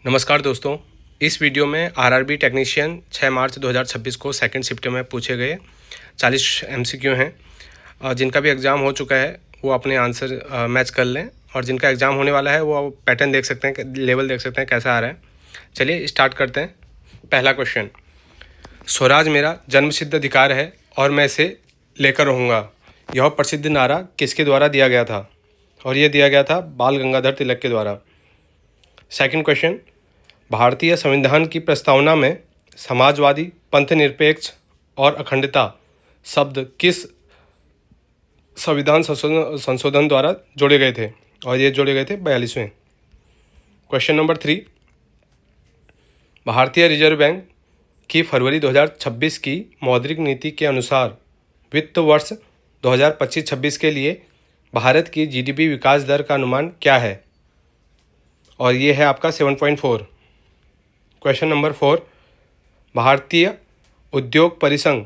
नमस्कार दोस्तों, इस वीडियो में आरआरबी टेक्नीशियन 6 मार्च 2026 को सेकंड शिफ्ट में पूछे गए 40 एमसीक्यू हैं। जिनका भी एग्ज़ाम हो चुका है वो अपने आंसर मैच कर लें, और जिनका एग्ज़ाम होने वाला है वो पैटर्न देख सकते हैं, लेवल देख सकते हैं कैसा आ रहा है। चलिए स्टार्ट करते हैं। पहला क्वेश्चन, स्वराज मेरा जन्मसिद्ध अधिकार है और मैं इसे लेकर रहूँगा, यह प्रसिद्ध नारा किसके द्वारा दिया गया था? और ये दिया गया था बाल गंगाधर तिलक के द्वारा। सेकंड क्वेश्चन, भारतीय संविधान की प्रस्तावना में समाजवादी, पंथनिरपेक्ष और अखंडता शब्द किस संविधान संशोधन द्वारा जोड़े गए थे? और ये जोड़े गए थे 42वें। क्वेश्चन नंबर 3, भारतीय रिजर्व बैंक की फरवरी 2026 की मौद्रिक नीति के अनुसार वित्त वर्ष 2025-26 के लिए भारत की जीडीपी विकास दर का अनुमान क्या है? और ये है आपका 7.4। क्वेश्चन नंबर 4, भारतीय उद्योग परिसंघ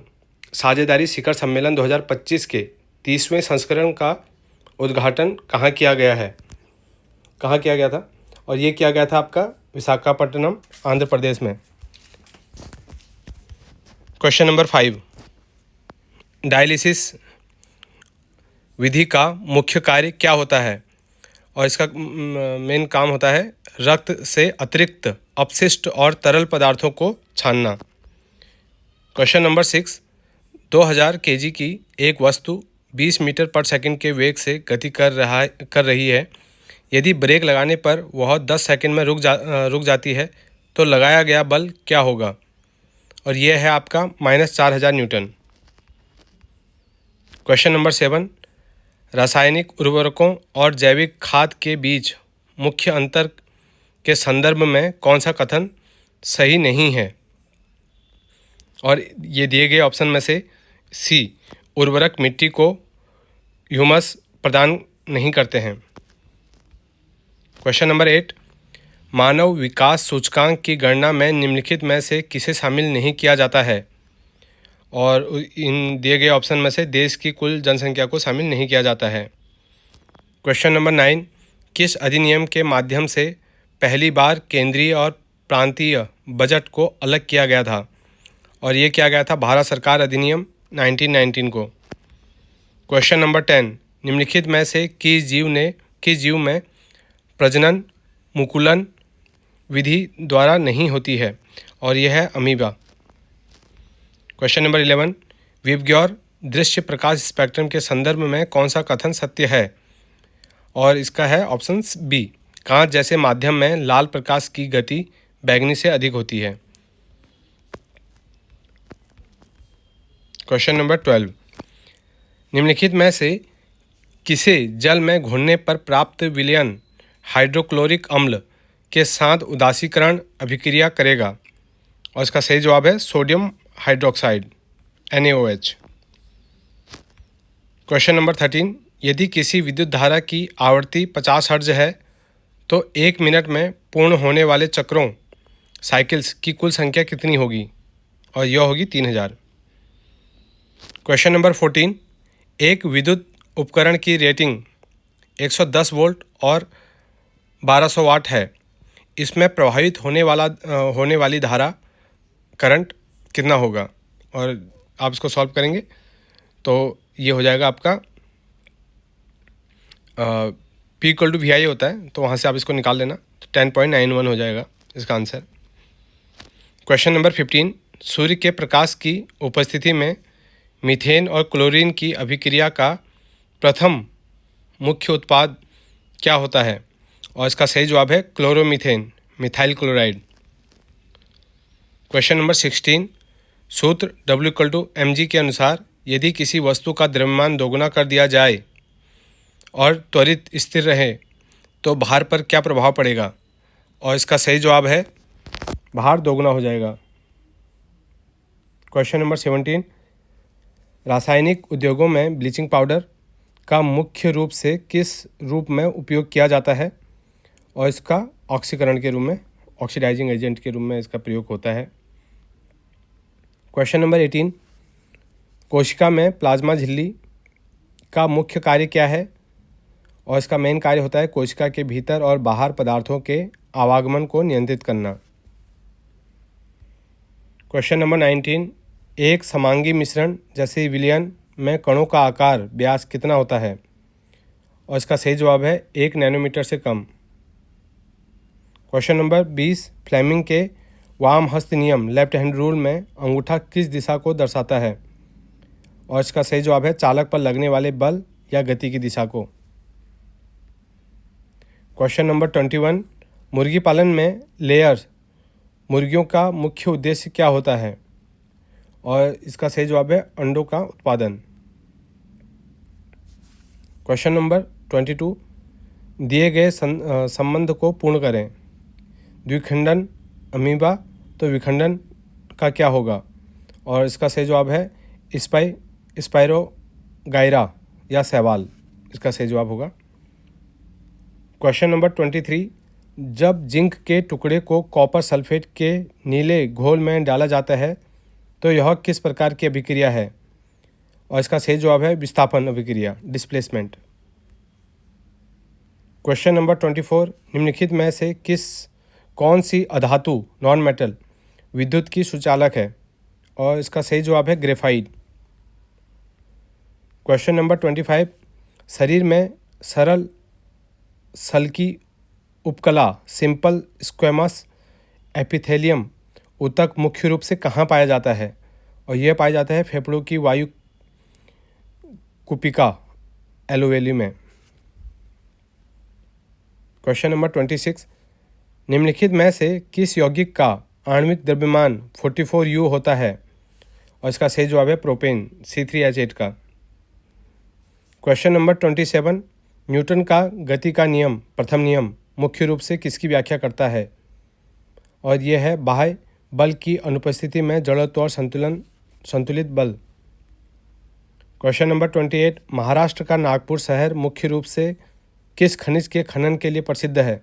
साझेदारी शिखर सम्मेलन 2025 के 30वें संस्करण का उद्घाटन कहाँ किया गया है? कहाँ किया गया था? और ये किया गया था आपका विशाखापट्टनम, आंध्र प्रदेश में। क्वेश्चन नंबर 5, डायलिसिस विधि का मुख्य कार्य क्या होता है? और इसका मेन काम होता है रक्त से अतिरिक्त अपशिष्ट और तरल पदार्थों को छानना। क्वेश्चन नंबर 6, 2000 केजी की एक वस्तु 20 मीटर पर सेकंड के वेग से गति कर रही है। यदि ब्रेक लगाने पर वह 10 सेकंड में रुक जाती है तो लगाया गया बल क्या होगा? और यह है आपका -4000 न्यूटन। क्वेश्चन नंबर 7, रासायनिक उर्वरकों और जैविक खाद के बीच मुख्य अंतर के संदर्भ में कौन सा कथन सही नहीं है? और ये दिए गए ऑप्शन में से सी, उर्वरक मिट्टी को ह्यूमस प्रदान नहीं करते हैं। क्वेश्चन नंबर 8, मानव विकास सूचकांक की गणना में निम्नलिखित में से किसे शामिल नहीं किया जाता है? और इन दिए गए ऑप्शन में से देश की कुल जनसंख्या को शामिल नहीं किया जाता है। क्वेश्चन नंबर 9, किस अधिनियम के माध्यम से पहली बार केंद्रीय और प्रांतीय बजट को अलग किया गया था? और ये किया गया था भारत सरकार अधिनियम 1919 को। क्वेश्चन नंबर 10, निम्नलिखित में से किस जीव में प्रजनन मुकुलन विधि द्वारा नहीं होती है? और यह है अमीबा। क्वेश्चन नंबर 11, विबग्योर दृश्य प्रकाश स्पेक्ट्रम के संदर्भ में कौन सा कथन सत्य है? और इसका है ऑप्शन बी, कांच जैसे माध्यम में लाल प्रकाश की गति बैंगनी से अधिक होती है। क्वेश्चन नंबर 12, निम्नलिखित में से किसे जल में घुलने पर प्राप्त विलयन हाइड्रोक्लोरिक अम्ल के साथ उदासीकरण अभिक्रिया करेगा? और इसका सही जवाब है sodium hydroxide, NaOH। Question number 13, यदि किसी विद्युत धारा की आवृत्ति 50 हर्ट्ज है तो 1 मिनट में पूर्ण होने वाले चक्रों साइकिल्स की कुल संख्या कितनी होगी? और यह होगी 3000। क्वेश्चन नंबर 14, एक विद्युत उपकरण की रेटिंग 110 वोल्ट और 1200 वाट है। इसमें प्रभावित होने वाली धारा करंट कितना होगा? और आप इसको सॉल्व करेंगे तो ये हो जाएगा आपका P = VI होता है, तो वहाँ से आप इसको निकाल लेना, तो 10.91 हो जाएगा इसका आंसर। क्वेश्चन नंबर 15, सूर्य के प्रकाश की उपस्थिति में मीथेन और क्लोरीन की अभिक्रिया का प्रथम मुख्य उत्पाद क्या होता है? और इसका सही जवाब है chloromethane, methyl chloride. Question number 16, सूत्र W = mg के अनुसार यदि किसी वस्तु का द्रव्यमान दोगुना कर दिया जाए और त्वरित स्थिर रहे तो भार पर क्या प्रभाव पड़ेगा? और इसका सही जवाब है भार दोगुना हो जाएगा। क्वेश्चन नंबर 17, रासायनिक उद्योगों में ब्लीचिंग पाउडर का मुख्य रूप से किस रूप में उपयोग किया जाता है? और इसका ऑक्सीकरण के रूप में, ऑक्सीडाइजिंग एजेंट के रूप में इसका प्रयोग होता है। क्वेश्चन नंबर 18, कोशिका में प्लाज्मा झिल्ली का मुख्य कार्य क्या है? और इसका मेन कार्य होता है कोशिका के भीतर और बाहर पदार्थों के आवागमन को नियंत्रित करना। क्वेश्चन नंबर 19, एक समांगी मिश्रण जैसे विलयन में कणों का आकार व्यास कितना होता है? और इसका सही जवाब है 1 नैनोमीटर से कम। क्वेश्चन नंबर 20, फ्लेमिंग के वाम हस्त नियम लेफ्ट हैंड रूल में अंगूठा किस दिशा को दर्शाता है? और इसका सही जवाब है चालक पर लगने वाले बल या गति की दिशा को। क्वेश्चन नंबर 21, मुर्गी पालन में लेयर्स मुर्गियों का मुख्य उद्देश्य क्या होता है? और इसका सही जवाब है अंडों का उत्पादन। क्वेश्चन नंबर 22, दिए गए संबंध को पूर्ण करें। द्विखंडन अमीबा तो विखंडन का क्या होगा? और इसका सही जवाब है स्पाइरोगाइरा या शैवाल, इसका सही जवाब होगा। क्वेश्चन नंबर 23, जब जिंक के टुकड़े को कॉपर सल्फेट के नीले घोल में डाला जाता है तो यह किस प्रकार की अभिक्रिया है? और इसका सही जवाब है विस्थापन अभिक्रिया, डिस्प्लेसमेंट। क्वेश्चन नंबर 24, निम्नलिखित में से कौन सी अधातु नॉन मेटल विद्युत की सुचालक है? और इसका सही जवाब है ग्रेफाइट। क्वेश्चन नंबर 25, शरीर में सरल सल्की उपकला सिंपल स्क्वेमस एपिथेलियम ऊतक मुख्य रूप से कहाँ पाया जाता है? और यह पाया जाता है फेफड़ों की वायु कुपिका एलोवेली में। क्वेश्चन नंबर 26, निम्नलिखित में से किस यौगिक का आणविक द्रव्यमान 44U होता है? और इसका सही जवाब है प्रोपेन C3H8 का। क्वेश्चन नंबर 27, न्यूटन का गति का नियम प्रथम नियम मुख्य रूप से किसकी व्याख्या करता है? और यह है बाह्य बल की अनुपस्थिति में जड़त्व और संतुलित बल। क्वेश्चन नंबर 28, महाराष्ट्र का नागपुर शहर मुख्य रूप से किस खनिज के खनन के लिए प्रसिद्ध है?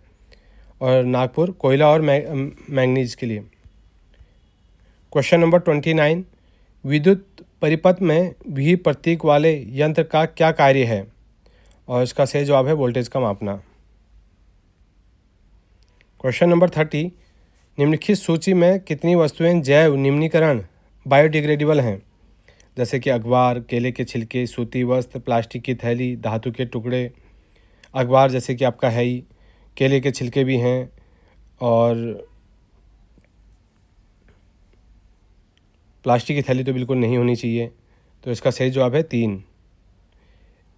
और नागपुर कोयला और मैंगनीज के लिए। क्वेश्चन नंबर 29, विद्युत परिपथ में V प्रतीक वाले यंत्र का क्या कार्य है? और इसका सही जवाब है वोल्टेज का मापना। क्वेश्चन नंबर 30, निम्नलिखित सूची में कितनी वस्तुएं जैव निम्नीकरण बायोडिग्रेडेबल हैं? जैसे कि अखबार, केले के छिलके, सूती वस्त्र, प्लास्टिक की थैली, धातु के टुकड़े। अखबार जैसे कि आपका है ही, केले के छिलके भी हैं, और प्लास्टिक की थैली तो बिल्कुल नहीं होनी चाहिए। तो इसका सही जवाब है 3।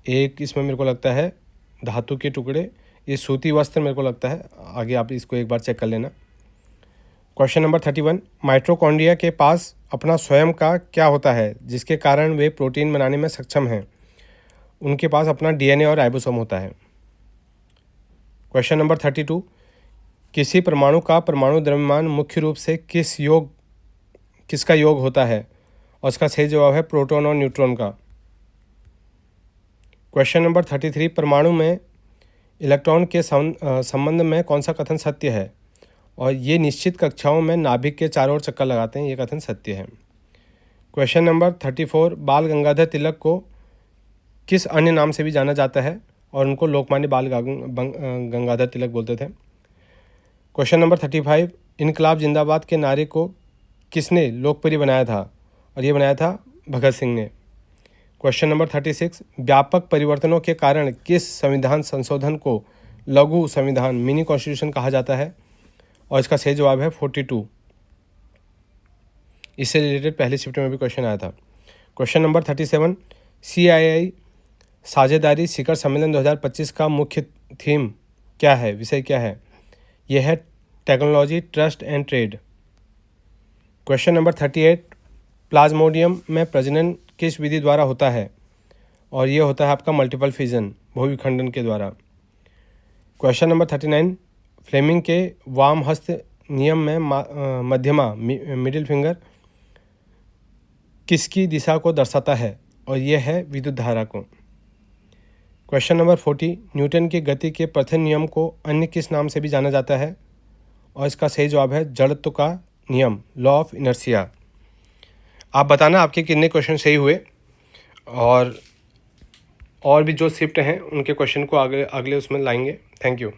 एक इसमें मेरे को लगता है धातु के टुकड़े, ये सूती वस्त्र मेरे को लगता है, आगे आप इसको एक बार चेक कर लेना। क्वेश्चन नंबर 31, माइटोकॉन्ड्रिया के पास अपना स्वयं का क्या होता है जिसके कारण वे प्रोटीन बनाने में सक्षम हैं? उनके पास अपना DNA और राइबोसोम होता है। क्वेश्चन नंबर 32, किसी परमाणु का परमाणु द्रव्यमान मुख्य रूप से किसका योग होता है? और इसका सही जवाब है प्रोटॉन और न्यूट्रॉन का। क्वेश्चन नंबर 33, परमाणु में इलेक्ट्रॉन के संबंध में कौन सा कथन सत्य है? और ये निश्चित कक्षाओं में नाभिक के चारों ओर चक्कर लगाते हैं, ये कथन सत्य है। क्वेश्चन नंबर 34, बाल गंगाधर तिलक को किस अन्य नाम से भी जाना जाता है? और उनको लोकमान्य बाल गंगाधर तिलक बोलते थे। क्वेश्चन नंबर 35, इनकलाब जिंदाबाद के नारे को किसने लोकप्रिय बनाया था? और ये बनाया था भगत सिंह ने। क्वेश्चन नंबर 36, व्यापक परिवर्तनों के कारण किस संविधान संशोधन को लघु संविधान मिनी कॉन्स्टिट्यूशन कहा जाता है? और इसका सही जवाब है 42। इससे रिलेटेड पहले शिफ्ट में भी क्वेश्चन आया था। क्वेश्चन नंबर 37, CII साझेदारी शिखर सम्मेलन 2025 का मुख्य थीम क्या है, विषय क्या है? यह है technology, trust and trade. Question number 38, Plasmodium में प्रजनन किस विधि द्वारा होता है? और ये होता है आपका मल्टीपल फिजन, बहुविखंडन के द्वारा। क्वेश्चन नंबर 39, फ्लेमिंग के वाम हस्त नियम में मध्यमा मिडिल फिंगर किसकी दिशा को दर्शाता है? और यह है विद्युत धारा को। क्वेश्चन नंबर 40, न्यूटन की गति के प्रथम नियम को अन्य किस नाम से भी जाना जाता है? और इसका सही जवाब है जड़त्व का नियम, लॉ ऑफ इनर्शिया। आप बताना आपके कितने क्वेश्चन सही हुए, और भी जो शिफ्ट हैं उनके क्वेश्चन को अगले उसमें लाएंगे। Thank you.